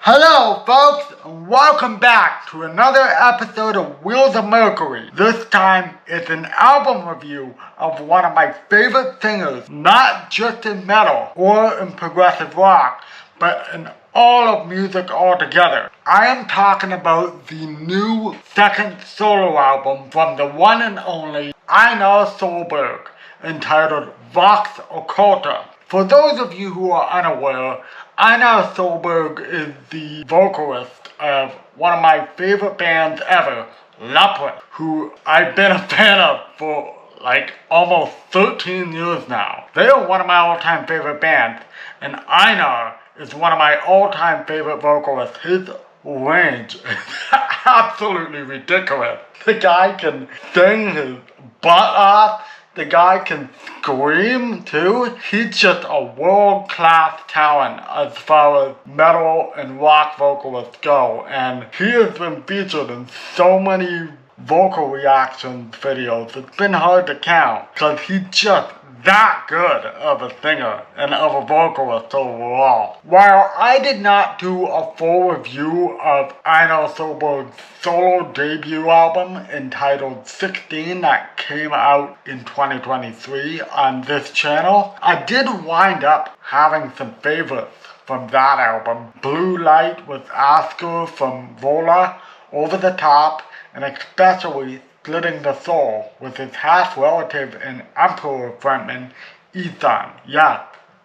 Hello folks, and welcome back to another episode of Wheels of Mercury. This time it's an album review of one of my favorite singers, not just in metal or in progressive rock, but in all of music altogether. I am talking about the new second solo album from the one and only Einar Solberg, entitled Vox Occulta. For those of you who are unaware, Einar Solberg is the vocalist of one of my favorite bands ever, Leprous, who I've been a fan of for like almost 13 years now. They are one of my all-time favorite bands, and Einar is one of my all-time favorite vocalists. His range is absolutely ridiculous. The guy can sing his butt off. The guy can scream too. He's just a world-class talent as far as metal and rock vocalists go. And he has been featured in so many vocal reaction videos. It's been hard to count because he's just that good of a singer and of a vocalist overall. While I did not do a full review of Einar Solberg's solo debut album entitled 16 that came out in 2023 on this channel, I did wind up having some favorites from that album. Blue Light with Oscar from Vola, Over the Top, and especially Splitting the Soul with his half-relative and Emperor frontman, Ethan. Yeah,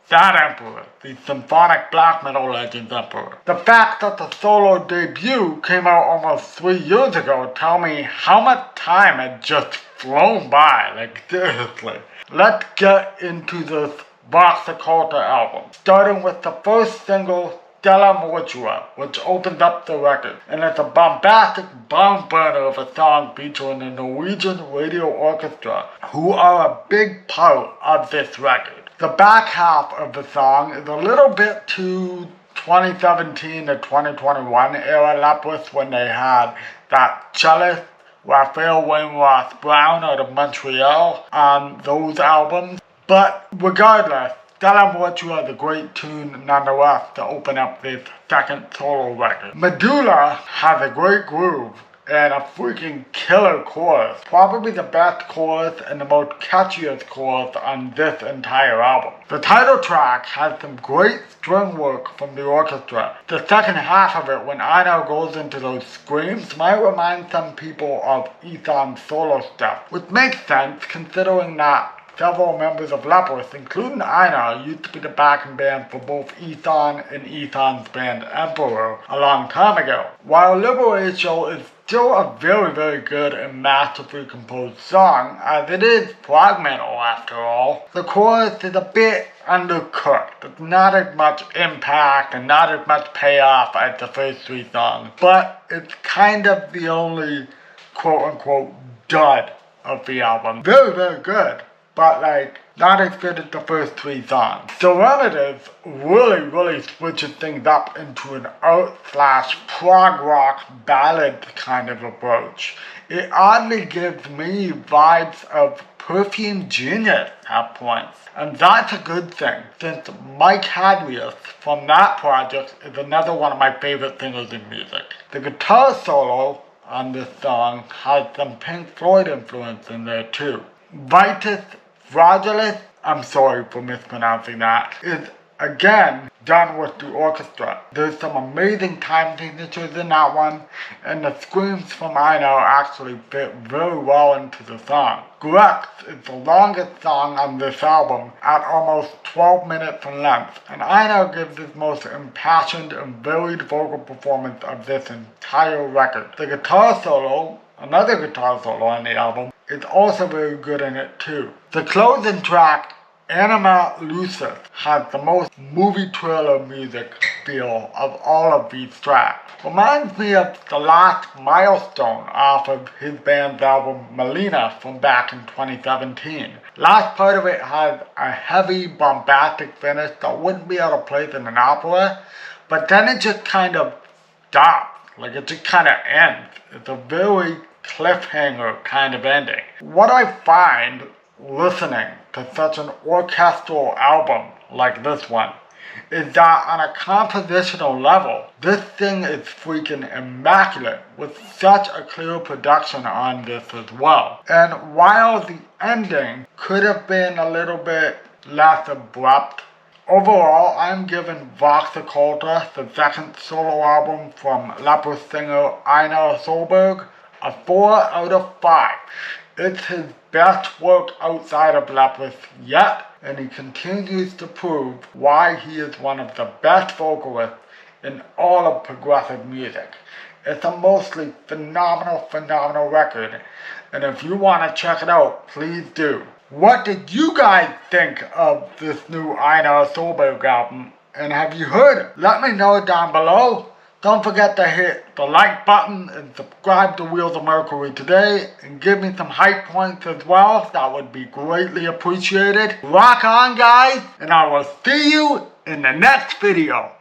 that Emperor, the symphonic black metal legend Emperor. The fact that the solo debut came out almost 3 years ago tell me how much time had just flown by, like seriously. Let's get into this Vox Occulta album, starting with the first single, Stella Mortua, which opens up the record, and it's a bombastic barn burner of a song featuring the Norwegian radio orchestra, who are a big part of this record. The back half of the song is a little bit too 2017 to 2021 era Leprous, when they had that cellist Raphael Wainwright Brown out of Montreal on those albums, but regardless, Stella Mortua is a great tune nonetheless to open up this second solo record. Medulla has a great groove and a freaking killer chorus. Probably the best chorus and the most catchiest chorus on this entire album. The title track has some great string work from the orchestra. The second half of it, when Einar goes into those screams, might remind some people of Ethan's solo stuff, which makes sense considering that several members of Leprous, including Einar, used to be the backing band for both Ethan and Ethan's band Emperor a long time ago. While Liberation is still a very good and masterfully composed song, as it is prog metal after all, the chorus is a bit undercooked. There's not as much impact and not as much payoff as the first three songs, but it's kind of the only quote-unquote dud of the album. Very good, but like not as good as the first three songs. Serenitative really switches things up into an art/prog rock ballad kind of approach. It oddly gives me vibes of Perfume Genius at points, and that's a good thing, since Mike Hadrius from that project is another one of my favorite singers in music. The guitar solo on this song has some Pink Floyd influence in there too. Vitus Fragilis, I'm sorry for mispronouncing that, is again done with the orchestra. There's some amazing time signatures in that one, and the screams from Einar actually fit very well into the song. Grex is the longest song on this album at almost 12 minutes in length, and Einar gives his most impassioned and varied vocal performance of this entire record. The guitar solo, another guitar solo on the album, is also very good in it too. The closing track, Anima Lucis, has the most movie trailer music feel of all of these tracks. Reminds me of the last milestone off of his band's album Melina from back in 2017. Last part of it has a heavy bombastic finish that wouldn't be out of place in an opera, but then it just kind of stops, like it just kind of ends. It's a very cliffhanger kind of ending. What I find listening to such an orchestral album like this one is that on a compositional level, this thing is freaking immaculate with such a clear production on this as well. And while the ending could have been a little bit less abrupt, overall I'm giving Vox Occulta, the second solo album from Leprous singer Einar Solberg, a 4 out of 5. It's his best work outside of Leprous yet, and he continues to prove why he is one of the best vocalists in all of progressive music. It's a mostly phenomenal record, and if you want to check it out, please do. What did you guys think of this new Einar Solberg album, and have you heard it? Let me know down below. Don't forget to hit the like button and subscribe to Wheels of Mercury today, and give me some hype points as well. That would be greatly appreciated. Rock on, guys, and I will see you in the next video.